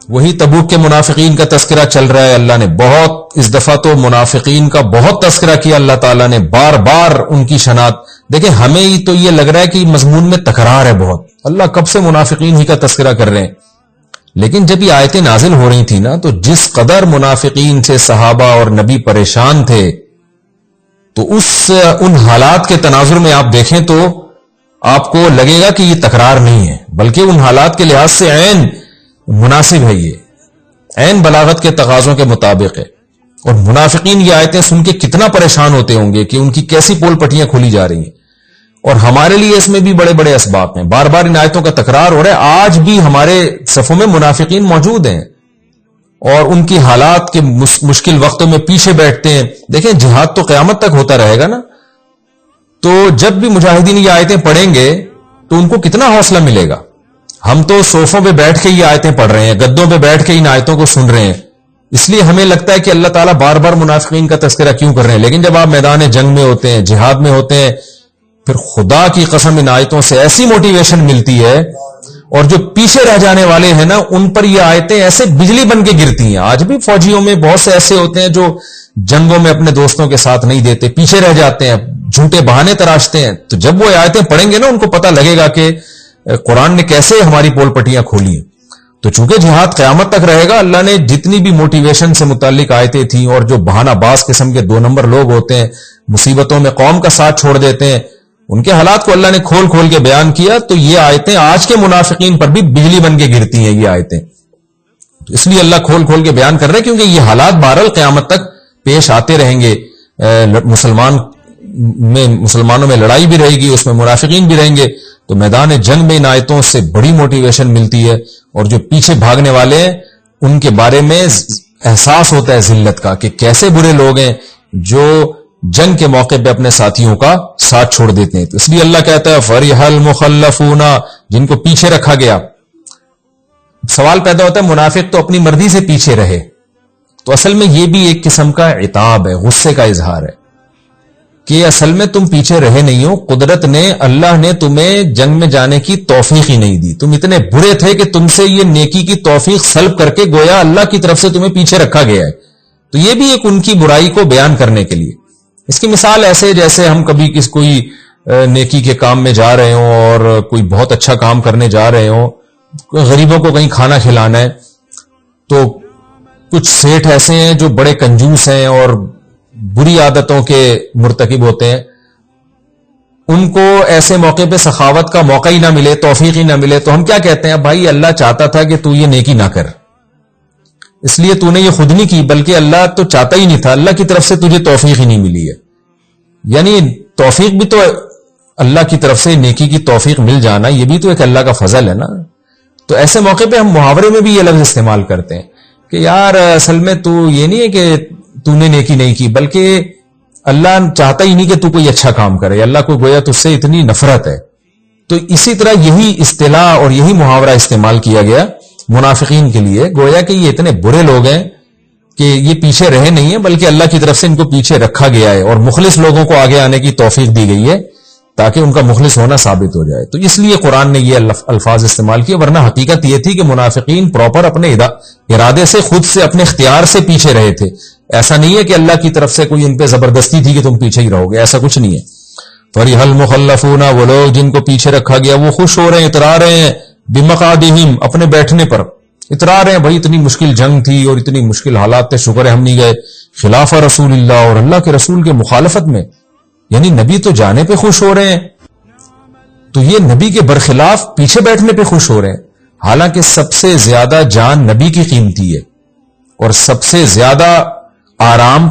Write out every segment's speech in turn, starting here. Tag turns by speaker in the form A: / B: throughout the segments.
A: وہی تبوک کے منافقین کا تذکرہ چل رہا ہے. اللہ نے بہت اس دفعہ تو منافقین کا بہت تذکرہ کیا اللہ تعالیٰ نے, بار بار ان کی شناخت. دیکھیں ہمیں تو یہ لگ رہا ہے کہ مضمون میں تکرار ہے بہت, اللہ کب سے منافقین ہی کا تذکرہ کر رہے ہیں. لیکن جب یہ آیتیں نازل ہو رہی تھی نا, تو جس قدر منافقین سے صحابہ اور نبی پریشان تھے, تو ان حالات کے تناظر میں آپ دیکھیں تو آپ کو لگے گا کہ یہ تکرار نہیں ہے, بلکہ ان حالات کے لحاظ سے عین مناسب ہے, یہ عین بلاغت کے تقاضوں کے مطابق ہے. اور منافقین یہ آیتیں سن کے کتنا پریشان ہوتے ہوں گے کہ ان کی کیسی پول پٹیاں کھولی جا رہی ہیں. اور ہمارے لیے اس میں بھی بڑے بڑے اسباب ہیں, بار بار ان آیتوں کا تکرار ہو رہا ہے. آج بھی ہمارے صفوں میں منافقین موجود ہیں اور ان کی حالات کے مشکل وقتوں میں پیچھے بیٹھتے ہیں. دیکھیں جہاد تو قیامت تک ہوتا رہے گا نا, تو جب بھی مجاہدین یہ آیتیں پڑھیں گے تو ان کو کتنا حوصلہ ملے گا. ہم تو صوفوں پہ بیٹھ کے یہ آیتیں پڑھ رہے ہیں, گدوں پہ بیٹھ کے ان آیتوں کو سن رہے ہیں, اس لیے ہمیں لگتا ہے کہ اللہ تعالیٰ بار بار منافقین کا تذکرہ کیوں کر رہے ہیں. لیکن جب آپ میدان جنگ میں ہوتے ہیں, جہاد میں ہوتے ہیں, پھر خدا کی قسم ان آیتوں سے ایسی موٹیویشن ملتی ہے, اور جو پیچھے رہ جانے والے ہیں نا ان پر یہ آیتیں ایسے بجلی بن کے گرتی ہیں. آج بھی فوجیوں میں بہت سے ایسے ہوتے ہیں جو جنگوں میں اپنے دوستوں کے ساتھ نہیں دیتے, پیچھے رہ جاتے ہیں, جھوٹے بہانے تراشتے ہیں. تو جب وہ آیتیں پڑھیں گے نا ان کو پتہ لگے گا کہ قرآن نے کیسے ہماری پول پٹیاں کھولی ہیں. تو چونکہ جہاد قیامت تک رہے گا, اللہ نے جتنی بھی موٹیویشن سے متعلق آیتیں تھیں, اور جو بہانہ باز قسم کے 2 نمبر لوگ ہوتے ہیں, مصیبتوں میں قوم کا ساتھ چھوڑ دیتے ہیں, ان کے حالات کو اللہ نے کھول کھول کے بیان کیا. تو یہ آیتیں آج کے منافقین پر بھی بجلی بن کے گرتی ہیں یہ آیتیں. تو اس لیے اللہ کھول کھول کے بیان کر رہے ہیں, کیونکہ یہ حالات بہرحال قیامت تک پیش آتے رہیں گے. مسلمانوں میں لڑائی بھی رہے گی, اس میں منافقین بھی رہیں گے. تو میدان جنگ میں ان آیتوں سے بڑی موٹیویشن ملتی ہے, اور جو پیچھے بھاگنے والے ہیں ان کے بارے میں احساس ہوتا ہے ذلت کا, کہ کیسے برے لوگ ہیں جو جنگ کے موقع پہ اپنے ساتھیوں کا ساتھ چھوڑ دیتے ہیں. تو اس لیے اللہ کہتا ہے فَرِحَ الْمُخَلَّفُونَ, جن کو پیچھے رکھا گیا. سوال پیدا ہوتا ہے منافق تو اپنی مرضی سے پیچھے رہے, تو اصل میں یہ بھی ایک قسم کا عتاب ہے, غصے کا اظہار ہے کہ اصل میں تم پیچھے رہے نہیں ہو. قدرت نے, اللہ نے تمہیں جنگ میں جانے کی توفیق ہی نہیں دی. تم اتنے برے تھے کہ تم سے یہ نیکی کی توفیق سلب کر کے گویا اللہ کی طرف سے تمہیں پیچھے رکھا گیا ہے. تو یہ بھی ایک ان کی برائی کو بیان کرنے کے لیے. اس کی مثال ایسے جیسے ہم کبھی کوئی نیکی کے کام میں جا رہے ہوں اور کوئی بہت اچھا کام کرنے جا رہے ہوں, غریبوں کو کہیں کھانا کھلانا ہے, تو کچھ سیٹھ ایسے ہیں جو بڑے کنجوس ہیں اور بری عادتوں کے مرتکب ہوتے ہیں. ان کو ایسے موقع پہ سخاوت کا موقع ہی نہ ملے, توفیق ہی نہ ملے, تو ہم کیا کہتے ہیں, بھائی اللہ چاہتا تھا کہ تو یہ نیکی نہ کر, اس لیے تو نے یہ خود نہیں کی, بلکہ اللہ تو چاہتا ہی نہیں تھا, اللہ کی طرف سے تجھے توفیق ہی نہیں ملی ہے. یعنی توفیق بھی تو اللہ کی طرف سے, نیکی کی توفیق مل جانا یہ بھی تو ایک اللہ کا فضل ہے نا. تو ایسے موقع پہ ہم محاورے میں بھی یہ لفظ استعمال کرتے ہیں کہ یار اصل میں تو یہ نہیں ہے کہ تو نے نیکی نہیں کی, بلکہ اللہ چاہتا ہی نہیں کہ تو کوئی اچھا کام کرے, اللہ کو گویا تجھ سے اتنی نفرت ہے. تو اسی طرح یہی اصطلاح اور یہی محاورہ استعمال کیا گیا منافقین کے لیے, گویا کہ یہ اتنے برے لوگ ہیں کہ یہ پیچھے رہے نہیں ہیں, بلکہ اللہ کی طرف سے ان کو پیچھے رکھا گیا ہے, اور مخلص لوگوں کو آگے آنے کی توفیق دی گئی ہے تاکہ ان کا مخلص ہونا ثابت ہو جائے. تو اس لیے قرآن نے یہ الفاظ استعمال کیے, ورنہ حقیقت یہ تھی کہ منافقین پراپر اپنے ارادے سے, خود سے, اپنے اختیار سے پیچھے رہے تھے. ایسا نہیں ہے کہ اللہ کی طرف سے کوئی ان پہ زبردستی تھی کہ تم پیچھے ہی رہو گے, ایسا کچھ نہیں ہے. فَرِحَ الْمُخَلَّفُونَ, وہ لوگ جن کو پیچھے رکھا گیا وہ خوش ہو رہے ہیں, اترا رہے ہیں, بِمَقْعَدِهِمْ, اپنے بیٹھنے پر اترا رہے ہیں. بھائی اتنی مشکل جنگ تھی اور اتنی مشکل حالات تھے, شکر ہے ہم نہیں گئے. خلاف رسول اللہ, اور اللہ کے رسول کے مخالفت میں, یعنی نبی تو جانے پہ خوش ہو رہے ہیں, تو یہ نبی کے برخلاف پیچھے بیٹھنے پہ خوش ہو رہے ہیں. حالانکہ سب سے زیادہ جان نبی کی قیمتی ہے, اور سب سے زیادہ آرام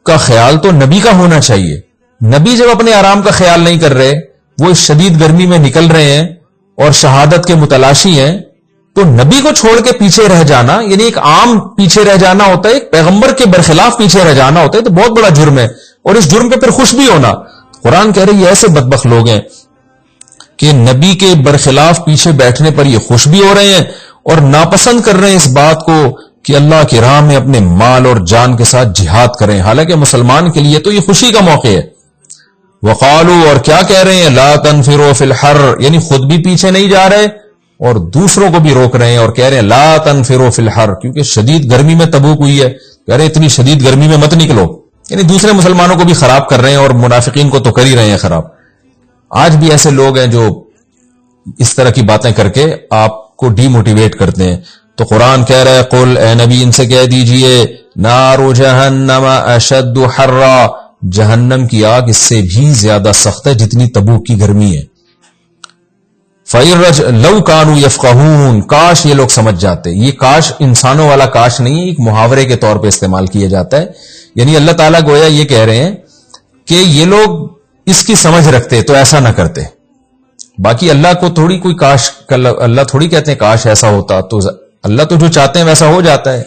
A: کا خیال تو نبی کا ہونا چاہیے. نبی جب اپنے آرام کا خیال نہیں کر رہے, وہ اس شدید گرمی میں نکل رہے ہیں اور شہادت کے متلاشی ہیں, تو نبی کو چھوڑ کے پیچھے رہ جانا, یعنی ایک عام پیچھے رہ جانا ہوتا ہے, ایک پیغمبر کے برخلاف پیچھے رہ جانا ہوتا ہے, تو بہت بڑا جرم ہے. اور اس جرم پہ پھر خوش بھی ہونا. قرآن کہہ رہی ہے ایسے بدبخت لوگ ہیں کہ نبی کے برخلاف پیچھے بیٹھنے پر یہ خوش بھی ہو رہے ہیں اور ناپسند کر رہے ہیں اس بات کو کہ اللہ کی راہ میں اپنے مال اور جان کے ساتھ جہاد کریں. حالانکہ مسلمان کے لیے تو یہ خوشی کا موقع ہے. وقالو, اور کیا کہہ رہے ہیں, لا تنفروا فی الحر, یعنی خود بھی پیچھے نہیں جا رہے اور دوسروں کو بھی روک رہے ہیں اور کہہ رہے ہیں لا تنفروا فی الحر، کیونکہ شدید گرمی میں تبوک ہوئی ہے، کہہ رہے اتنی شدید گرمی میں مت نکلو، یعنی دوسرے مسلمانوں کو بھی خراب کر رہے ہیں اور منافقین کو تو کر ہی رہے ہیں خراب۔ آج بھی ایسے لوگ ہیں جو اس طرح کی باتیں کر کے آپ کو ڈی موٹیویٹ کرتے ہیں۔ تو قرآن کہہ رہا ہے قل، اے نبی ان سے کہہ دیجئے نار جہنم اشد حرا، جہنم کی آگ اس سے بھی زیادہ سخت ہے جتنی تبوک کی گرمی ہے۔ لو کانوا یفقہون، کاش یہ لوگ سمجھ جاتے۔ یہ کاش انسانوں والا کاش نہیں، ایک محاورے کے طور پہ استعمال کیا جاتا ہے، یعنی اللہ تعالیٰ گویا یہ کہہ رہے ہیں کہ یہ لوگ اس کی سمجھ رکھتے تو ایسا نہ کرتے۔ باقی اللہ کو تھوڑی کوئی کاش، اللہ تھوڑی کہتے ہیں کاش ایسا ہوتا، تو اللہ تو جو چاہتے ہیں ویسا ہو جاتا ہے،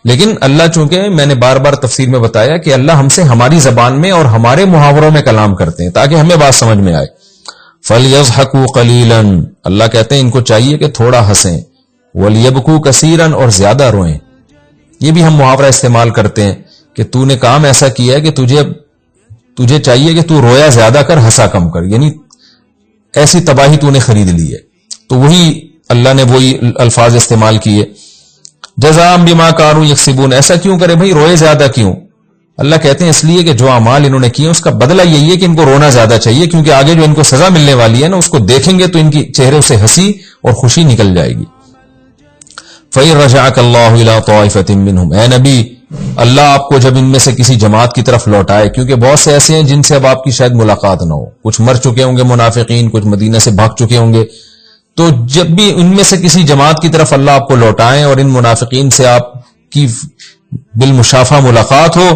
A: لیکن اللہ چونکہ میں نے بار بار تفسیر میں بتایا کہ اللہ ہم سے ہماری زبان میں اور ہمارے محاوروں میں کلام کرتے ہیں تاکہ ہمیں بات سمجھ میں آئے۔ فَلْيَضْحَكُوا قَلِيلًا، اللہ کہتے ہیں ان کو چاہیے کہ تھوڑا ہنسیں، وَلْيَبْكُوا كَثِيرًا، اور زیادہ روئیں۔ یہ بھی ہم محاورہ استعمال کرتے ہیں کہ تو نے کام ایسا کیا ہے کہ تجھے چاہیے کہ تو رویا زیادہ کر، ہنسا کم کر، یعنی ایسی تباہی تو نے خرید لی ہے۔ تو وہی اللہ نے وہی الفاظ استعمال کیے، جزاء بما كانوا يكسبون، ایسا کیوں کرے بھائی، روئے زیادہ کیوں؟ اللہ کہتے ہیں اس لیے کہ جو اعمال انہوں نے کیے اس کا بدلہ یہی ہے کہ ان کو رونا زیادہ چاہیے، کیونکہ آگے جو ان کو سزا ملنے والی ہے نا اس کو دیکھیں گے تو ان کی چہروں سے ہنسی اور خوشی نکل جائے گی۔ فَإِن رَجَعَكَ اللَّهُ إِلَىٰ طَائِفَةٍ مِّنْهُمْ، اے نبی اللہ آپ کو جب ان میں سے کسی جماعت کی طرف لوٹائے، کیونکہ بہت سے ایسے ہیں جن سے اب آپ کی شاید ملاقات نہ ہو، کچھ مر چکے ہوں گے منافقین، کچھ مدینہ سے بھاگ چکے ہوں گے، تو جب بھی ان میں سے کسی جماعت کی طرف اللہ آپ کو لوٹائیں اور ان منافقین سے آپ کی بالمشافہ ملاقات ہو،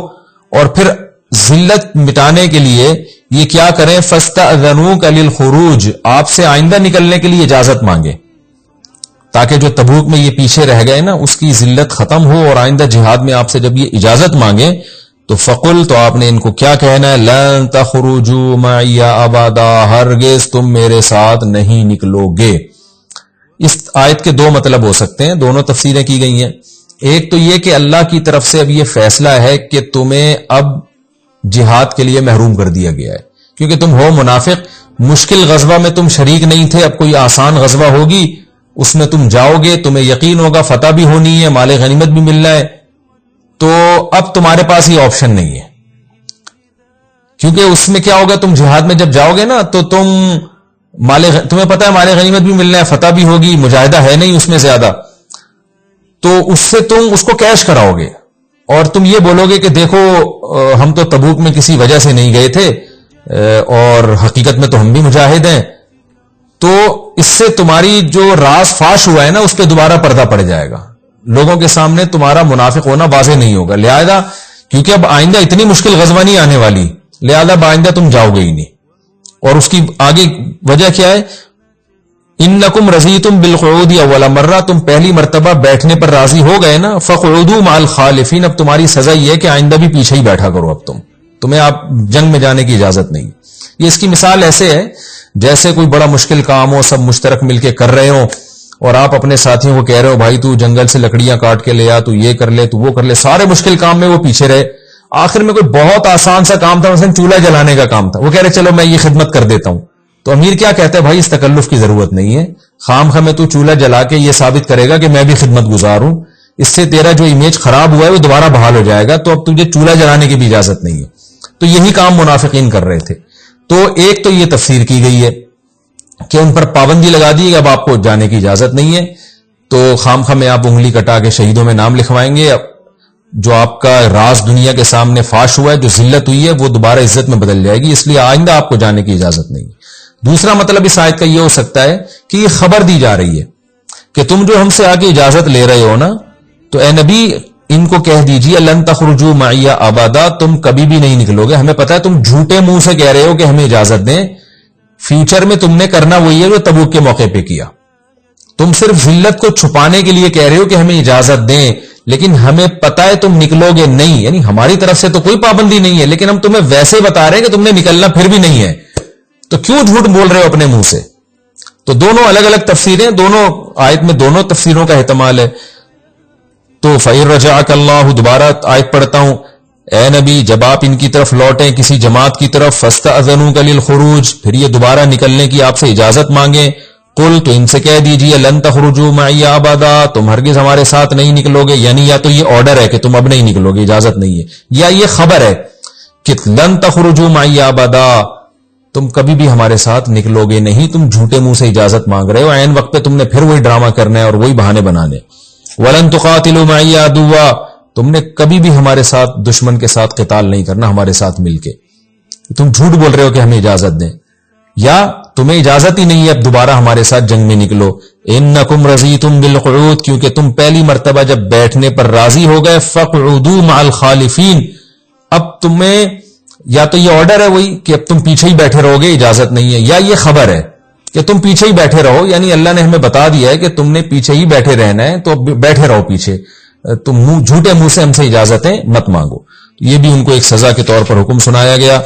A: اور پھر ذلت مٹانے کے لیے یہ کیا کریں، فَاسْتَأْذَنُوكَ لِلْخُرُوجِ، آپ سے آئندہ نکلنے کے لیے اجازت مانگے، تاکہ جو تبوک میں یہ پیچھے رہ گئے نا اس کی ذلت ختم ہو، اور آئندہ جہاد میں آپ سے جب یہ اجازت مانگے تو فقل، تو آپ نے ان کو کیا کہنا ہے، لَن تَخْرُجُوا مَعِيَ أَبَدًا، ہرگز تم میرے ساتھ نہیں نکلو گے۔ اس آیت کے دو مطلب ہو سکتے ہیں، دونوں تفسیریں کی گئی ہیں۔ ایک تو یہ کہ اللہ کی طرف سے اب یہ فیصلہ ہے کہ تمہیں اب جہاد کے لیے محروم کر دیا گیا ہے، کیونکہ تم ہو منافق، مشکل غزوہ میں تم شریک نہیں تھے، اب کوئی آسان غزوہ ہوگی اس میں تم جاؤ گے، تمہیں یقین ہوگا فتح بھی ہونی ہے، مال غنیمت بھی ملنا ہے، تو اب تمہارے پاس یہ آپشن نہیں ہے، کیونکہ اس میں کیا ہوگا، تم جہاد میں جب جاؤ گے نا تو تمہیں پتہ ہے مال غنیمت بھی ملنا ہے، فتح بھی ہوگی، مجاہدہ ہے نہیں اس میں زیادہ، تو اس سے تم اس کو کیش کراؤ گے، اور تم یہ بولو گے کہ دیکھو ہم تو تبوک میں کسی وجہ سے نہیں گئے تھے اور حقیقت میں تو ہم بھی مجاہد ہیں، تو اس سے تمہاری جو راز فاش ہوا ہے نا اس پہ دوبارہ پردہ پڑ جائے گا، لوگوں کے سامنے تمہارا منافق ہونا واضح نہیں ہوگا، لہذا کیونکہ اب آئندہ اتنی مشکل غزوہ نہیں آنے والی، لہذا اب آئندہ تم جاؤ گے ہی نہیں۔ اور اس کی آگے وجہ کیا ہے، انکم رضیتم بالقعود اول مرہ، تم پہلی مرتبہ بیٹھنے پر راضی ہو گئے نا، فقعدوا مع الخالفین، اب تمہاری سزا یہ ہے کہ آئندہ بھی پیچھے ہی بیٹھا کرو، اب تمہیں آپ جنگ میں جانے کی اجازت نہیں۔ یہ اس کی مثال ایسے ہے جیسے کوئی بڑا مشکل کام ہو، سب مشترک مل کے کر رہے ہوں، اور آپ اپنے ساتھیوں کو کہہ رہے ہو بھائی تو جنگل سے لکڑیاں کاٹ کے لے آ، تو یہ کر لے، تو وہ کر لے، سارے مشکل کام میں وہ پیچھے رہے، آخر میں کوئی بہت آسان سا کام تھا، مثلا چولہا جلانے کا کام تھا، وہ کہہ رہے چلو میں یہ خدمت کر دیتا ہوں، تو امیر کیا کہتا ہے، بھائی اس تکلف کی ضرورت نہیں ہے، خام خواہ میں تو چولہا جلا کے یہ ثابت کرے گا کہ میں بھی خدمت گزار ہوں، اس سے تیرا جو امیج خراب ہوا ہے وہ دوبارہ بحال ہو جائے گا، تو اب تجھے چولہا جلانے کی بھی اجازت نہیں ہے۔ تو یہی کام منافقین کر رہے تھے۔ تو ایک تو یہ تفسیر کی گئی ہے کہ ان پر پابندی لگا دی کہ اب آپ کو جانے کی اجازت نہیں ہے، تو خام خواہ میں آپ انگلی کٹا کے شہیدوں میں نام لکھوائیں گے، جو آپ کا راز دنیا کے سامنے فاش ہوا ہے، جو ذلت ہوئی ہے وہ دوبارہ عزت میں بدل جائے گی، اس لیے آئندہ آپ کو جانے کی اجازت نہیں ہے۔ دوسرا مطلب اس آیت کا یہ ہو سکتا ہے کہ یہ خبر دی جا رہی ہے کہ تم جو ہم سے آگے اجازت لے رہے ہو نا، تو اے نبی ان کو کہہ دیجیے لن تخرجوا معی ابدا، تم کبھی بھی نہیں نکلو گے، ہمیں پتا ہے تم جھوٹے منہ سے کہہ رہے ہو کہ ہمیں اجازت دیں، فیوچر میں تم نے کرنا وہی ہے جو تبوک کے موقع پہ کیا، تم صرف ذلت کو چھپانے کے لیے کہہ رہے ہو کہ ہمیں اجازت دیں، لیکن ہمیں پتا ہے تم نکلو گے نہیں، یعنی ہماری طرف سے تو کوئی پابندی نہیں ہے، لیکن ہم تمہیں ویسے بتا رہے ہیں کہ تم نے نکلنا پھر بھی نہیں ہے، تو کیوں جھوٹ بول رہے ہو اپنے منہ سے؟ تو دونوں الگ الگ تفسیریں، دونوں آیت میں دونوں تفسیروں کا احتمال ہے۔ تو فَإِن رَجَعَكَ اللَّهُ، دوبارہ آیت پڑھتا ہوں، اے نبی جب آپ ان کی طرف لوٹیں کسی جماعت کی طرف، فَاسْتَأْذَنُوكَ لِلْخُرُوجِ، پھر یہ دوبارہ نکلنے کی آپ سے اجازت مانگیں، قل تو ان سے کہہ دیجئے لن تخرجوا معی ابدا تم ہرگز ہمارے ساتھ نہیں نکلو گے، یعنی یا تو یہ آرڈر ہے کہ تم اب نہیں نکلو گے، اجازت نہیں ہے، یا یہ خبر ہے کہ لن تخرجوا معی ابدا تم کبھی بھی ہمارے ساتھ نکلو گے نہیں، تم جھوٹے منہ سے اجازت مانگ رہے ہو، عین وقت پہ تم نے پھر وہی ڈرامہ کرنا ہے اور وہی بہانے بنانے۔ ولن تقاتلوا معی عدوا تم نے کبھی بھی ہمارے ساتھ دشمن کے ساتھ قتال نہیں کرنا ہمارے ساتھ مل کے، تم جھوٹ بول رہے ہو کہ ہمیں اجازت دیں، یا تمہیں اجازت ہی نہیں ہے اب دوبارہ ہمارے ساتھ جنگ میں نکلو۔ انکم رضیتم بالقعود کیونکہ تم پہلی مرتبہ جب بیٹھنے پر راضی ہو گئے، فقعدوا مع الخالفین اب تمہیں یا تو یہ آرڈر ہے وہی کہ اب تم پیچھے ہی بیٹھے رہو گے، اجازت نہیں ہے، یا یہ خبر ہے کہ تم پیچھے ہی بیٹھے رہو، یعنی اللہ نے ہمیں بتا دیا ہے کہ تم نے پیچھے ہی بیٹھے رہنا ہے، تو اب بیٹھے رہو پیچھے، تم جھوٹے منہ سے ہم سے اجازتیں مت مانگو۔ یہ بھی ان کو ایک سزا کے طور پر حکم سنایا گیا۔